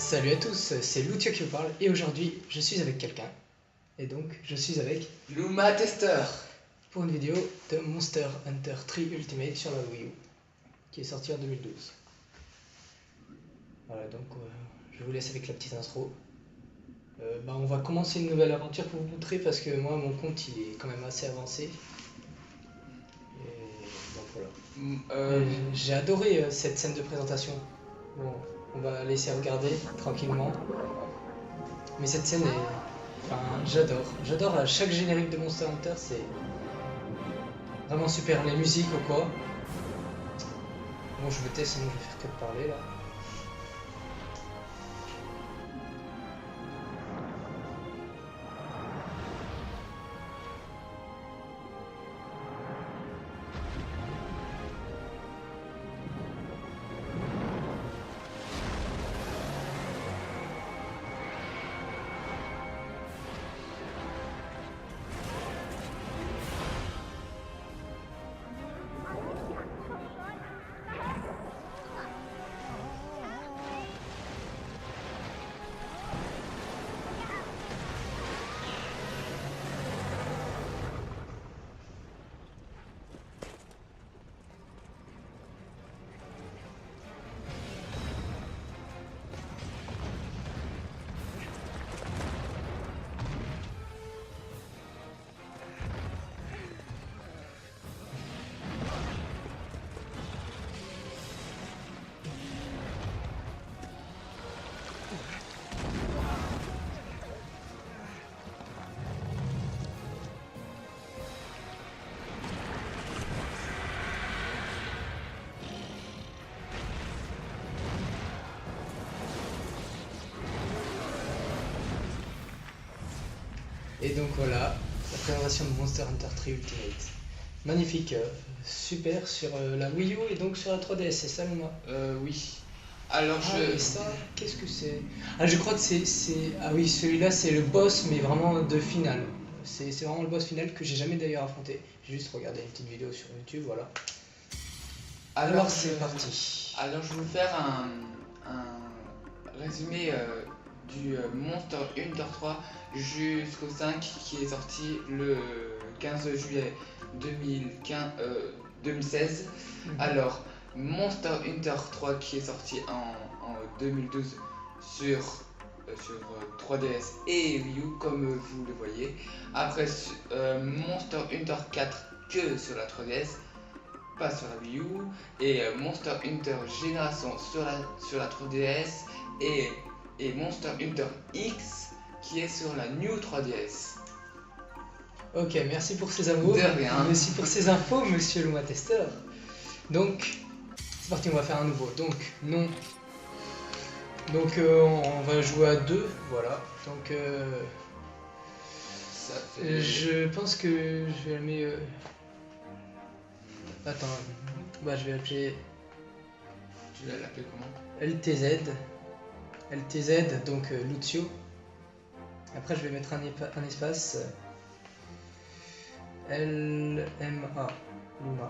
Salut à tous, c'est Lucio qui vous parle et aujourd'hui je suis avec quelqu'un. Et donc je suis avec Luma Tester pour une vidéo de Monster Hunter 3 Ultimate sur la Wii U qui est sortie en 2012. Voilà, donc je vous laisse avec la petite intro. On va commencer une nouvelle aventure pour vous montrer parce que moi mon compte il est quand même assez avancé. Et donc voilà. J'ai adoré cette scène de présentation. Bon, on va laisser regarder tranquillement. Mais cette scène est... Enfin, j'adore à chaque générique de Monster Hunter, c'est vraiment super, les musiques ou quoi. Bon, je me tais, sinon je vais faire que de parler là. Et donc voilà, la présentation de Monster Hunter 3 Ultimate. Magnifique, super sur la Wii U et donc sur la 3DS, c'est ça Luma? Oui. Alors et ça, qu'est-ce que c'est? Ah, je crois que c'est... Ah oui, celui-là c'est le boss, mais vraiment de finale. C'est vraiment le boss final que j'ai jamais d'ailleurs affronté. J'ai juste regardé une petite vidéo sur YouTube, voilà. Alors c'est parti. Alors je vais vous faire un résumé du Monster Hunter 3 jusqu'au 5 qui est sorti le 15 juillet 2016. Alors Monster Hunter 3 qui est sorti en 2012 sur 3DS et Wii U comme vous le voyez. Après Monster Hunter 4 que sur la 3DS, pas sur la Wii U, et Monster Hunter Génération sur la 3DS et Monster Hunter X qui est sur la New 3DS. Ok, merci pour ces amours. De rien. Merci pour ces infos, monsieur Luma Tester. Donc, c'est parti, on va faire un nouveau. Donc, non. Donc, on va jouer à deux, voilà. Donc, ça fait... je pense que je vais aimer. Attends, je vais appeler. Tu vas l'appeler comment? LTZ. LTZ, donc Lucio. Après, je vais mettre un espace. LMA. Luma.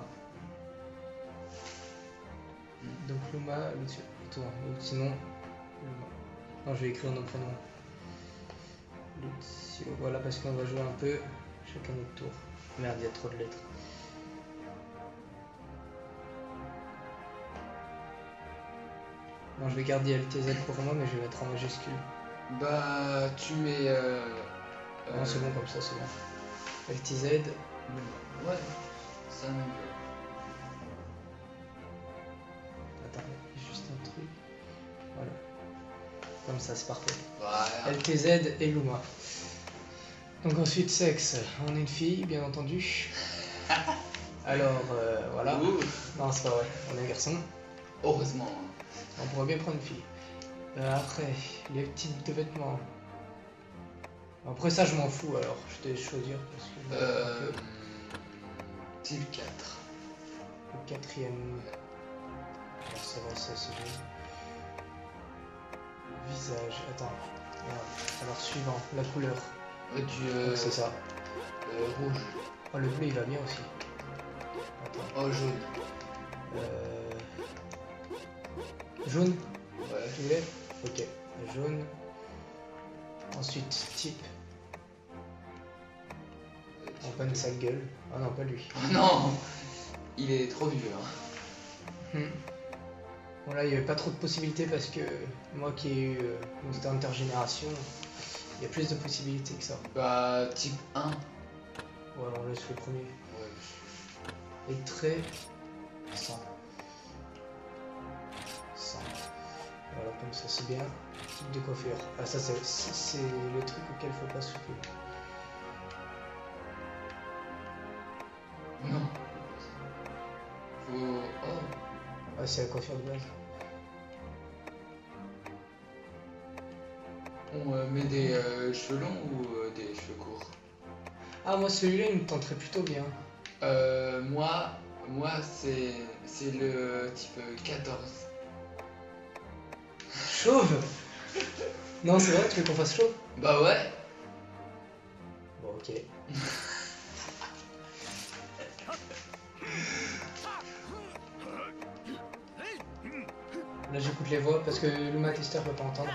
Donc Luma, Lucio. Sinon, Luma. Non, je vais écrire nos prénoms. Lucio. Voilà, parce qu'on va jouer un peu chacun notre tour. Merde, il y a trop de lettres. Non, je vais garder LTZ pour moi, mais je vais mettre en majuscule. Bah, tu mets. Non, c'est bon comme ça, c'est bon. LTZ. Ouais, ça me. Attends, juste un truc. Voilà. Comme ça, c'est parfait. Voilà. LTZ et Luma. Donc ensuite, sexe. On est une fille, bien entendu. Alors, voilà. Ouh. Non, c'est pas vrai. On est un garçon. Heureusement. On pourrait bien prendre une fille. Après, les types de vêtements. Après ça, je m'en fous alors. Je vais choisir parce que. Type 4. Le quatrième. Alors, ça va, ça c'est bon. Visage. Attends. Alors, suivant. La couleur. C'est ça. Rouge. Oh, le bleu il va bien aussi. Attends. Oh, jaune. Jaune. Ouais. Tu voulais? Ok. jaune. Ensuite, type. En pas une sale gueule. Ah non, pas lui. Oh non, il est trop vieux. Hein. Bon là, il n'y avait pas trop de possibilités parce que moi qui ai eu Monster Hunter Génération, il y a plus de possibilités que ça. Bah, type 1. Ouais, on laisse le premier. Ouais. Et très 100. 100. Voilà, comme ça c'est bien. Type de coiffure. Ah, ça c'est le truc auquel faut pas se souper. Non. Faut... Oh. Ah, c'est la coiffure de base. On met des cheveux longs ou des cheveux courts? Ah, moi celui-là il me tenterait plutôt bien. Moi c'est le type 14. Chauve. Non, c'est vrai, tu veux qu'on fasse chauve? Bah ouais. Bon, ok. Là j'écoute les voix parce que le testeur peut pas entendre.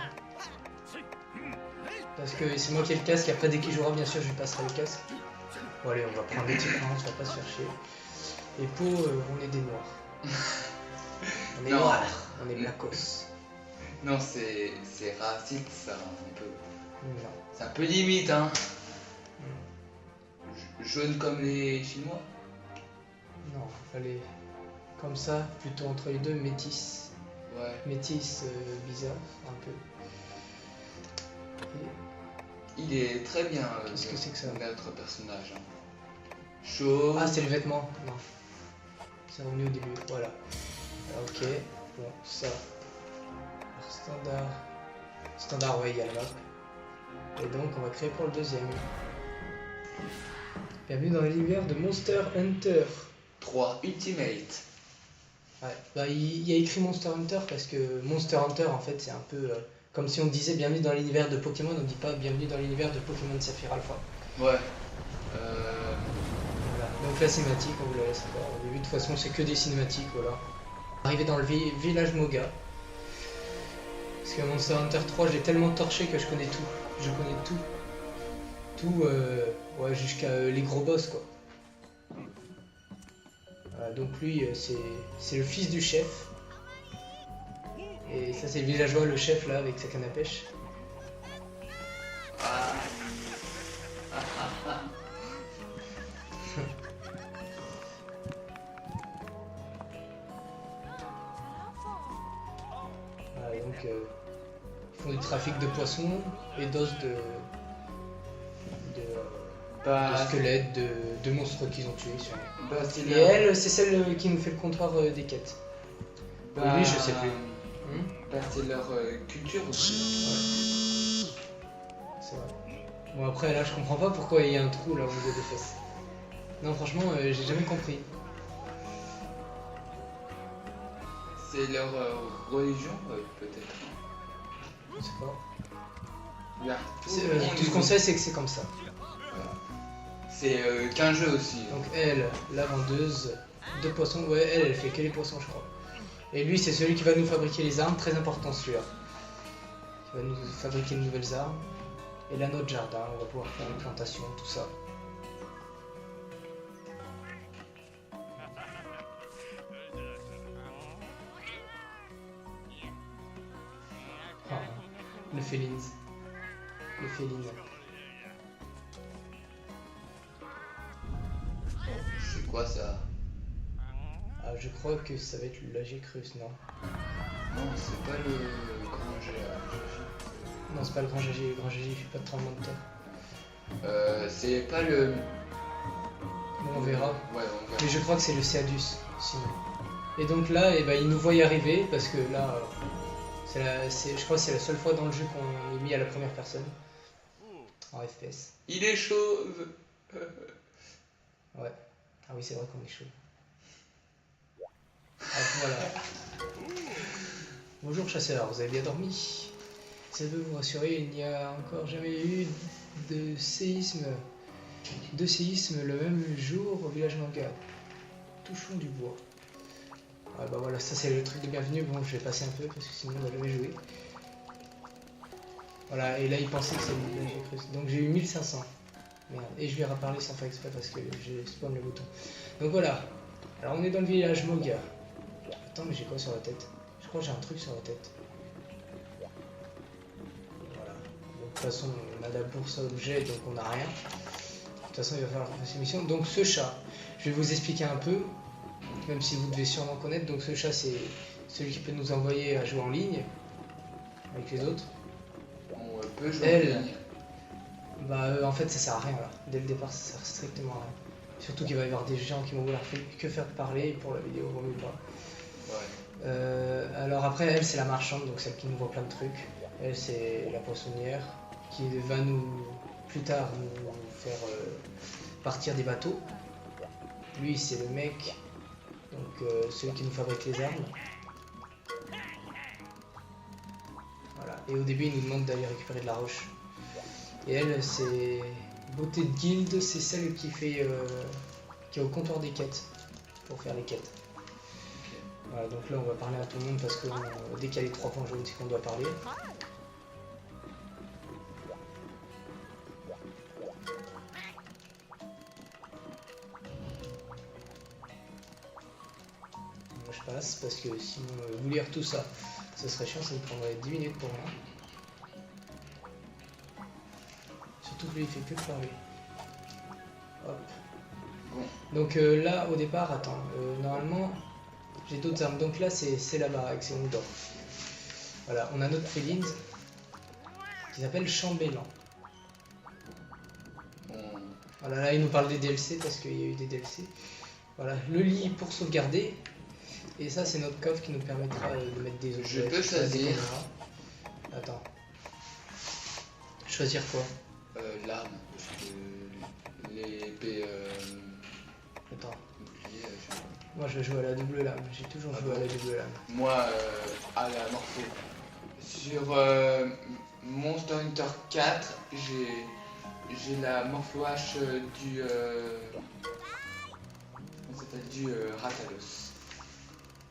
Parce que c'est moi qui ai le casque et après dès qu'il jouera bien sûr je lui passerai le casque. Bon allez, on va prendre le type 1, on va pas se faire chier. Et pour on est des noirs. On est Non. noirs, on est blackos. Non, c'est raciste ça un peu. Non. C'est un peu limite hein. Jaune comme les Chinois. Non, fallait comme ça, plutôt entre les deux, métis. Ouais. Métis bizarre, un peu. Et Il est très bien qu'est-ce que c'est que ça? notre personnage. Hein. Chaud. Ah, c'est le vêtement. Non. C'est revenu au début. Voilà. Ok. Bon, ça. Alors, standard. Standard, ouais, il y a la map. Et donc, on va créer pour le deuxième. Bienvenue dans l'univers de Monster Hunter. 3 Ultimate. Ouais. Bah, il y a écrit Monster Hunter parce que Monster Hunter, en fait, c'est un peu comme si on disait bienvenue dans l'univers de Pokémon. On dit pas bienvenue dans l'univers de Pokémon Saphir Alpha. Ouais. Voilà. Donc la cinématique, on vous la laisse voir. Au début, de toute façon, c'est que des cinématiques, voilà. Arrivé dans le village Moga. Parce que Monster Hunter 3, j'ai tellement torché que je connais tout. Je connais tout. Tout, ouais, jusqu'à les gros boss, quoi. Voilà, donc lui, c'est le fils du chef. Et ça, c'est le villageois, le chef, là, avec sa canne à pêche. Voilà, donc, ils font du trafic de poissons et d'os de squelettes, de monstres qu'ils ont tués. Sûrement. Bah, c'est Et elle, c'est celle qui nous fait le comptoir des quêtes. Bah, Lui, je sais plus. Bah, c'est leur culture aussi. Ouais. C'est vrai. Bon, après, là, je comprends pas pourquoi il y a un trou là au niveau des fesses. Non, franchement, j'ai jamais compris. C'est leur religion, peut-être. Je sais pas. Là, Tout ce qu'on sait, c'est que c'est comme ça. C'est qu'un jeu aussi. Donc, elle, la vendeuse de poissons. Ouais, elle fait que les poissons, je crois. Et lui, c'est celui qui va nous fabriquer les armes. Très important, celui-là. Qui va nous fabriquer de nouvelles armes. Et là, notre jardin, on va pouvoir faire une plantation, tout ça. Ah, le félins. Le féline. C'est quoi ça? Ah, je crois que ça va être le Lagicrus, non? Non, c'est pas le grand géant. Non, c'est pas le grand GG. Le grand GG, il fait pas de tremblement de terre. C'est pas le... Bon, on verra. Ouais, on verra. Mais je crois que c'est le Seadus, sinon. Et donc là, eh ben, il nous voit y arriver, parce que là, je crois que c'est la seule fois dans le jeu qu'on est mis à la première personne. En FPS. Il est chauve. Ouais. Ah oui, c'est vrai qu'on est chaud. Ah, voilà. Bonjour chasseur, vous avez bien dormi? Ça veut vous rassurer, il n'y a encore jamais eu de séisme le même jour au village Manga. Touchons du bois. Ah bah voilà, ça c'est le truc de bienvenue. Bon, je vais passer un peu parce que sinon on va jamais jouer. Voilà, et là il pensait que c'est... là, j'ai cru. Donc j'ai eu 1500. Merde. Et je lui ai reparlé sans faire exprès parce que j'ai spawn le bouton. Donc voilà. Alors on est dans le village Moga. Attends, mais j'ai quoi sur la tête? Je crois que j'ai un truc sur la tête. Voilà. Donc, de toute façon, on a la bourse à objets, donc on n'a rien. De toute façon, il va falloir qu'on fasse une mission. Donc ce chat, je vais vous expliquer un peu, même si vous devez sûrement connaître. Donc ce chat, c'est celui qui peut nous envoyer à jouer en ligne avec les autres. On peut jouer en ligne. Bah en fait ça sert à rien là, dès le départ ça sert strictement à rien. Surtout qu'il va y avoir des gens qui vont vouloir que faire parler pour la vidéo, vaut mieux pas. Ouais. Alors après elle c'est la marchande, donc celle qui nous vend plein de trucs. Elle c'est la poissonnière qui va nous plus tard nous faire partir des bateaux. Lui c'est le mec, donc celui qui nous fabrique les armes. Voilà, et au début il nous demande d'aller récupérer de la roche. Et elle, c'est Beauté de Guilde, c'est celle qui fait qui est au comptoir des quêtes pour faire les quêtes. Okay. Voilà, donc là on va parler à tout le monde parce que dès qu'il y a les 3 points jaunes, c'est qu'on doit parler. Moi je passe parce que sinon vous lire tout ça, ce serait chiant, ça me prendrait 10 minutes pour moi. Surtout que lui il fait que parler. Hop. Donc là au départ, attends, normalement j'ai d'autres armes. Donc là c'est la baraque, c'est où on dort. Voilà, on a notre féline qui s'appelle Chambellan. Voilà, là il nous parle des DLC parce qu'il y a eu des DLC. Voilà, le lit pour sauvegarder. Et ça c'est notre coffre qui nous permettra de mettre des objets. Je peux choisir. Attends. Choisir quoi? L'arme, parce que l'épée. Attends. Bouclier, moi je vais jouer à la double lame, j'ai toujours joué à la double lame. Moi à la morpho. Sur Monster Hunter 4, j'ai la morpho H du. Comment ça s'appelle? Du Ratalos.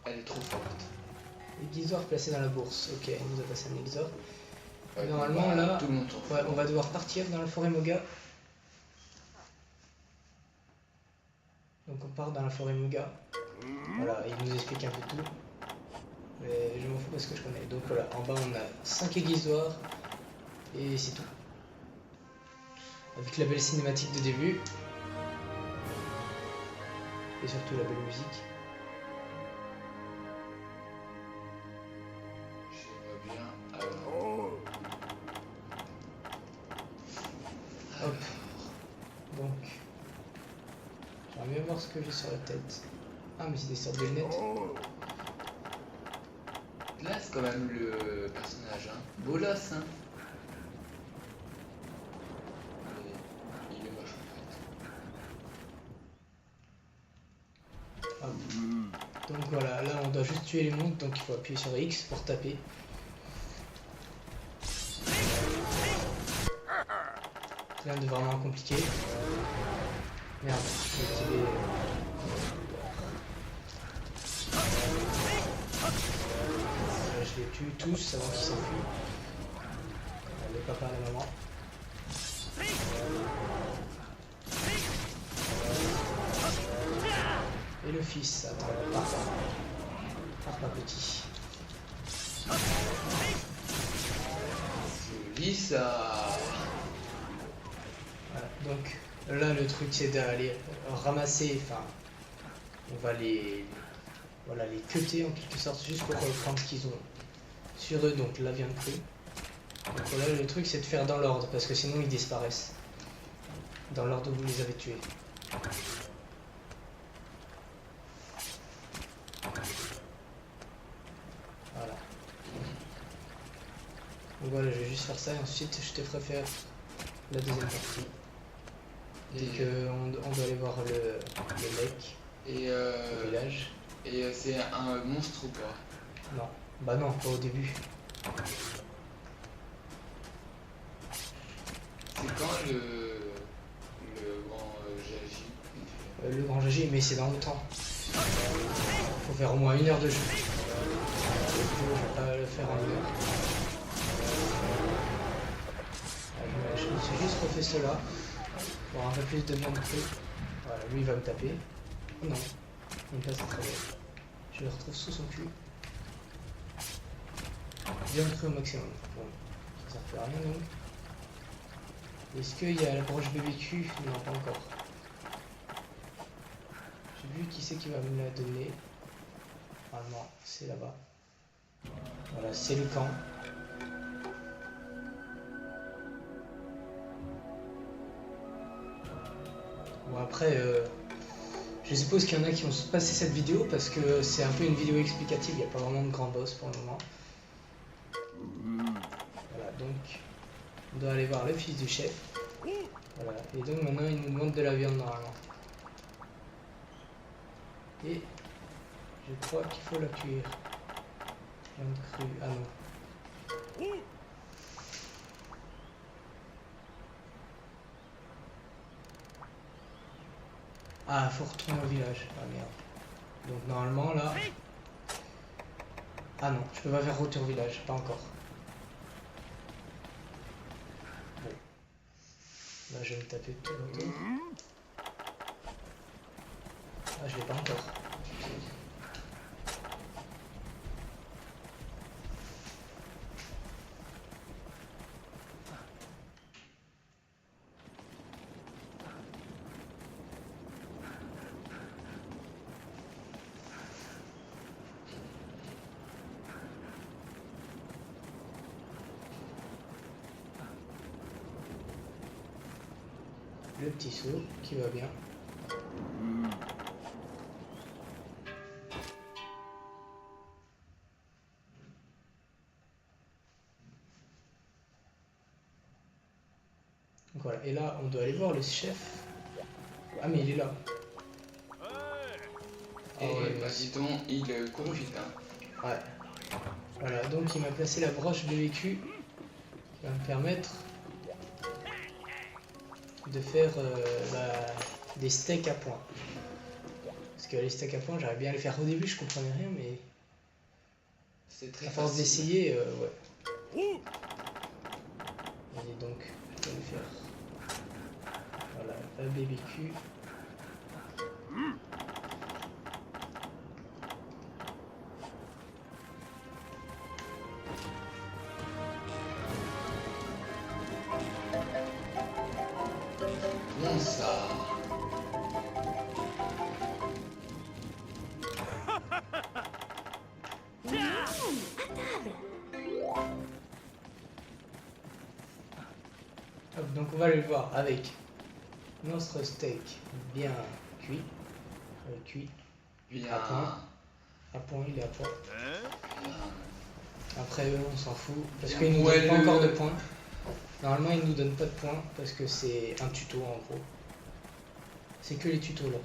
Elle est trop forte. Aiguisoir placé dans la bourse, ok, il nous a passé un aiguisoir. Ouais, normalement bah, là, tout le monde ouais, on va devoir partir dans la forêt Moga. Donc on part dans la forêt Moga. Voilà, il nous explique un peu tout. Mais je m'en fous parce que je connais. Donc voilà, en bas on a 5 aiguisoirs. Et c'est tout. Avec la belle cinématique de début. Et surtout la belle musique. Je vois bien. Hop. Donc. J'aimerais bien voir ce que j'ai sur la tête. Ah mais c'est des sortes de lunettes. Là c'est quand même le personnage, hein. Bolos, hein. Mais il est moche en fait. Hop. Donc voilà, là on doit juste tuer les monstres, donc il faut appuyer sur X pour taper. Rien de vraiment compliqué. Merde, j'ai activé. Je les tue tous avant qu'ils s'enfuient. Le papa et la maman. Et le fils, attends, pars pas petit. Joli ça. Voilà, donc là le truc c'est d'aller ramasser, enfin on va les cutter en quelque sorte juste pour prendre ce qu'ils ont sur eux, donc la viande crue. Donc là le truc c'est de faire dans l'ordre parce que sinon ils disparaissent. Dans l'ordre où vous les avez tués. Voilà. Donc voilà, je vais juste faire ça et ensuite je te ferai faire la deuxième partie. Dès qu'on doit aller voir le mec au village. Et c'est un monstre ou pas? Non, bah non, pas au début. C'est quand le grand Jagi? Le grand Jagi, mais c'est dans le temps. Faut faire au moins 1 heure de jeu. Je vais pas le faire en 1 heure. juste refait cela. Pour un peu plus de viande crue. Voilà, lui il va me taper. Oh non, il me passe à travers. Je le retrouve sous son cul. Viande crue au maximum. Bon, ça sert plus à rien donc. Est-ce qu'il y a la broche BBQ? Non, pas encore. J'ai vu qui c'est qui va me la donner. Ah non, c'est là-bas. Voilà, c'est le camp. Bon après, je suppose qu'il y en a qui ont passé cette vidéo parce que c'est un peu une vidéo explicative, il n'y a pas vraiment de grand boss pour le moment. Voilà, donc on doit aller voir le fils du chef. Voilà, et donc maintenant il nous demande de la viande normalement. Et je crois qu'il faut la cuire. Viande crue, ah non. Ah, faut retourner au village. Ah merde. Donc normalement là... Ah non, je peux pas faire retour au village, pas encore. Bon. Là je vais me taper tout autour. Ah, je l'ai pas encore. Le petit saut qui va bien. Donc voilà, et là on doit aller voir le chef. Ah mais il est là. Et bah dis donc, il court vite hein. Ouais. Voilà, donc il m'a placé la broche BBQ qui va me permettre de faire des steaks à point. Parce que les steaks à point, j'arrive bien à les faire au début, je comprenais rien, mais c'est très à force d'essayer, ouais. Allez donc, je vais le faire. Voilà, la BBQ. Comment ça? Hop, donc on va le voir avec notre steak bien cuit. Cuit. Bien. À point. À point, il est à point. Après eux, on s'en fout. Parce qu'ils nous donnent pas encore de points. Normalement, ils nous donnent pas de points parce que c'est un tuto en gros. C'est que les tutos là.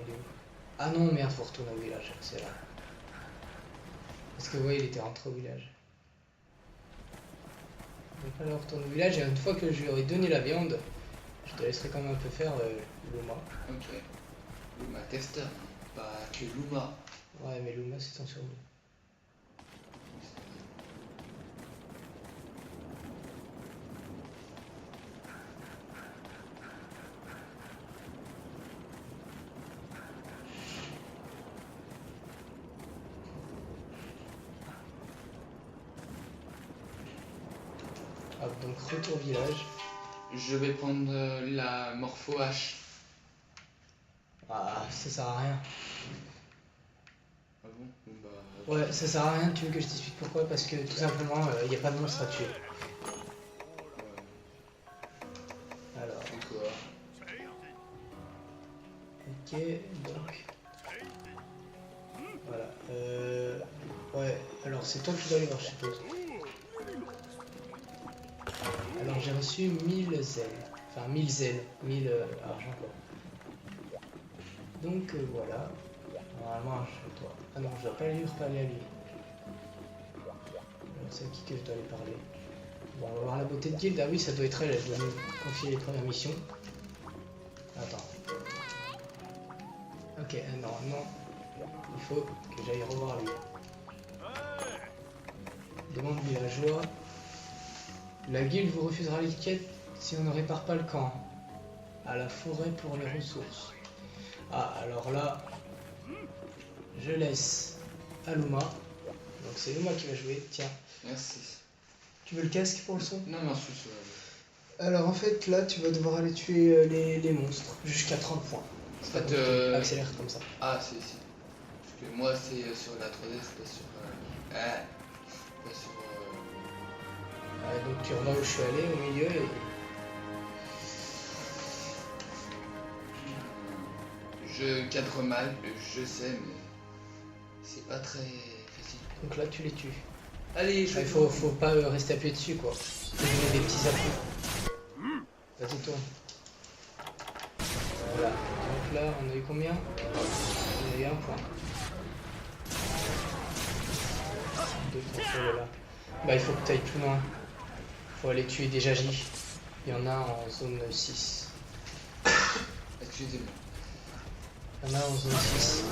Il est où? Ah non, merde, faut retourner au village. C'est là. Parce que ouais, il était rentré au village. Donc là, on retourne au village et une fois que je lui aurai donné la viande, je te laisserai quand même un peu faire Luma. Ok. Luma testeur, pas que Luma. Ouais, mais Luma c'est en survie. Hop, donc retour village. Je vais prendre la Morpho H. Ah, ça sert à rien. Ah bon? Bah... Ouais, ça sert à rien, tu veux que je t'explique pourquoi? Parce que tout simplement, il n'y a pas de monstre à tuer. Alors. C'est quoi? Ok, donc. Voilà. Ouais, alors c'est toi qui dois aller voir, je suppose. Alors j'ai reçu 1000 zèles. Enfin 1000 zèles, 1000 argent quoi. Donc voilà. Normalement je dois... Ah non, je dois pas lui reparler à lui. Alors c'est à qui que je dois aller parler? Bon, on va voir la beauté de guilde. Ah oui, ça doit être elle, elle doit nous confier les premières missions. Attends. Ok, non, non. Il faut que j'aille revoir lui. Demande villageois. La guilde vous refusera les quêtes si on ne répare pas le camp. À la forêt pour les ressources. Ah, alors là, je laisse à Luma. Donc c'est Luma qui va jouer. Tiens, Merci. tu veux le casque pour le son? Non, merci. Alors en fait, là, tu vas devoir aller tuer les monstres jusqu'à 30 points. En fait, accélère comme ça. Ah, c'est ici. Parce que moi, c'est sur la 3D, c'est pas sur. Pas sur. Ouais, donc tu reviens où je suis allé, au milieu, et Je cadre mal, je sais, mais c'est pas très facile. donc là tu les tues. Allez, je Il faut pas rester appuyé dessus quoi. Faut donner des petits appuis. Vas-y tourne. Voilà. Donc là on a eu combien? On a eu 1 point. 2, 3, voilà. Bah il faut que tu ailles plus loin. Faut aller tuer des jagis. Il y en a en zone 6. Excusez-moi. Il y en a en zone 6.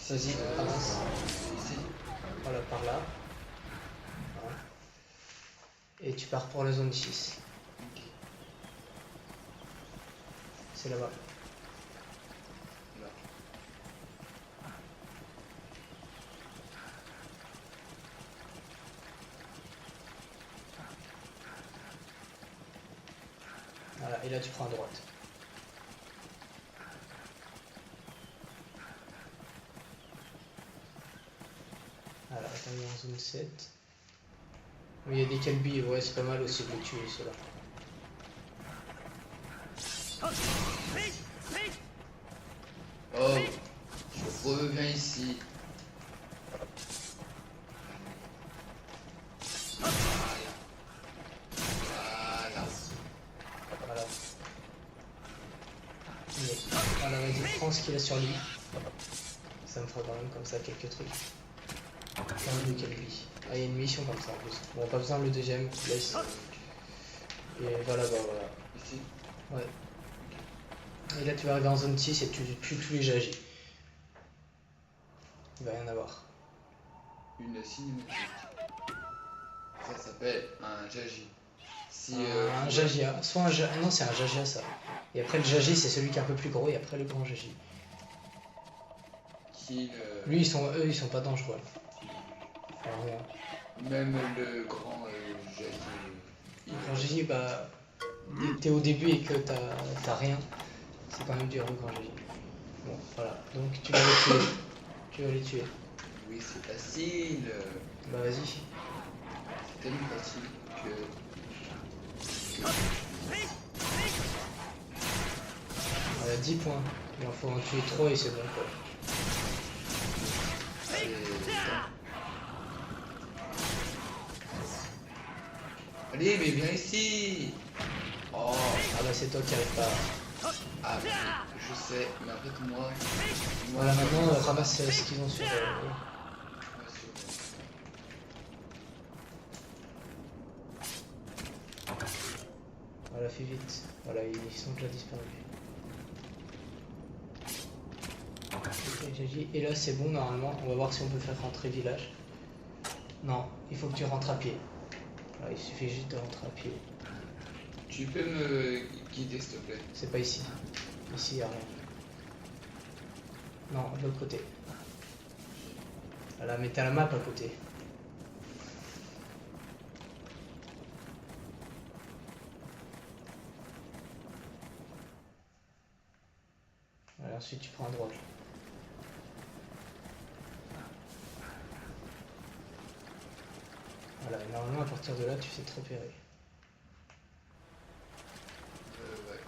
Vas-y, avance. Ici. Voilà, par là. Voilà. Et tu pars pour la zone 6. Ok. C'est là-bas. Là. Voilà, et là tu prends à droite. Voilà, attends, il est en zone 7. Mais il y a des calbis, ouais, c'est pas mal aussi de les tuer ceux-là. Oh, je reviens ici. Voilà. Mais, voilà, vas-y, prends ce qu'il a sur lui. Ça me fera quand même comme ça quelques trucs. Plein de calbis. Ah, il y a une mission comme ça en plus. Bon, pas besoin de le deuxième, laisse. Et voilà, bah voilà. Ici. Ouais. Et là tu vas arriver en zone 6 et tu tues tous les jagis. Il va rien avoir. Une cinématique. Ça s'appelle un jagi. Si, Un jagia. Soit un jagia. Non, c'est un jagia ça. Et après le jagi, c'est celui qui est un peu plus gros et après le grand jagi. Lui, eux, ils sont pas dangereux. Enfin, rien. Même le grand jagi. Le grand jagi, bah. Dès que t'es au début et que t'as rien, c'est quand même dur le grand jagi. Bon, voilà. Donc tu vas les tuer. Tu vas les tuer. Oui, c'est facile. Bah vas-y. C'est tellement facile que. Voilà, 10 points. Il en faut en tuer 3 et c'est bon quoi. Allez, mais viens ici. Oh. Ah bah c'est toi qui arrive pas. Ah, je sais, mais en fait, moi. Voilà, maintenant ramasse ce qu'ils ont sur. Voilà, fais vite. Voilà, ils sont déjà disparus. Ok, GG. Et là, c'est bon, normalement. On va voir si on peut faire rentrer village. Non, il faut que tu rentres à pied. Voilà, il suffit juste de rentrer à pied. Tu peux me guider, s'il te plaît? C'est pas ici. Ici, il n'y a rien. Non, de l'autre côté. Voilà, mais t'as la map à côté. Voilà, ensuite tu prends à droite. Voilà, et normalement à partir de là tu sais te repérer. Ouais.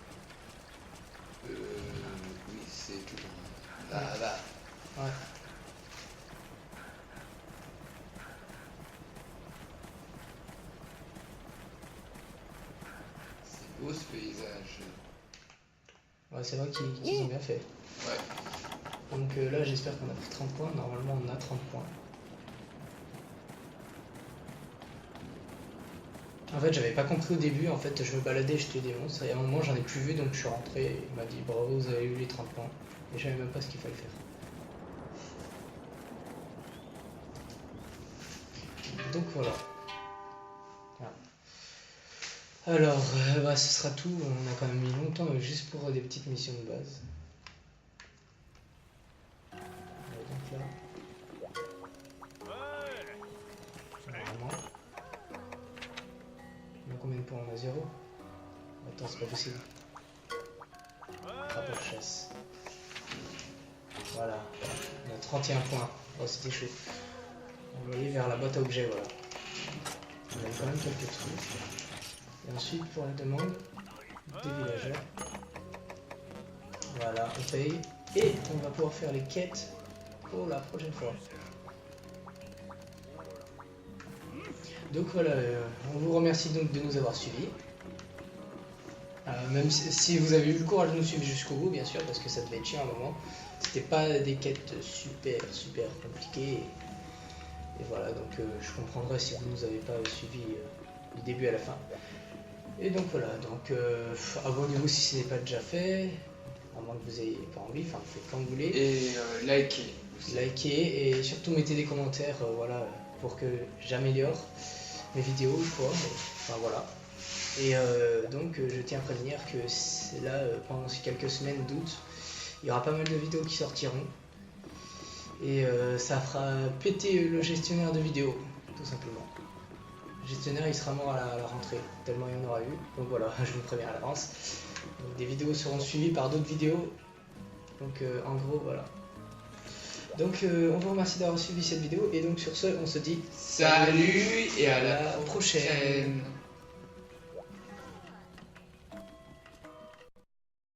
Oui, c'est tout droit. Là. Ouais. C'est beau ce paysage. Ouais, c'est vrai qu'ils ont bien fait. Ouais. Donc là j'espère qu'on a fait 30 points. Normalement on a 30 points. En fait, j'avais pas compris au début, en fait, je me baladais, je tuais des monstres, et à un moment, j'en ai plus vu, donc je suis rentré, et il m'a dit bravo, vous avez eu les 30 points, et je savais même pas ce qu'il fallait faire. Donc voilà. Alors, bah, ce sera tout. On a quand même mis longtemps juste pour des petites missions de base. Donc là. Normalement. On a combien de points? On a 0. Attends, c'est pas possible. Crapaud de chasse. Voilà. On a 31 points. Oh, c'était chaud. Envoyer vers la boîte à objets, voilà. On a quand même quelques trucs. Et ensuite, pour la demande des villageurs. Voilà, on paye. Et on va pouvoir faire les quêtes pour la prochaine fois. Donc voilà, on vous remercie donc de nous avoir suivis. Même si vous avez eu le courage de nous suivre jusqu'au bout, bien sûr, parce que ça devait être chiant à un moment. C'était pas des quêtes super compliquées. Et voilà, donc je comprendrais si vous nous avez pas suivi du début à la fin. Et donc voilà, donc abonnez-vous si ce n'est pas déjà fait, à moins que vous ayez pas envie, enfin faites comme vous voulez. Et likez. Likez et surtout mettez des commentaires, voilà, pour que j'améliore mes vidéos, quoi. Enfin voilà. Et donc je tiens à prévenir que là, pendant ces quelques semaines d'août, il y aura pas mal de vidéos qui sortiront. Et ça fera péter le gestionnaire de vidéos, tout simplement. Le gestionnaire il sera mort à la rentrée, tellement il y en aura eu. Donc voilà, je vous préviens à l'avance. Donc des vidéos seront suivies par d'autres vidéos. Donc en gros voilà. Donc on vous remercie d'avoir suivi cette vidéo et donc sur ce on se dit salut et à la prochaine.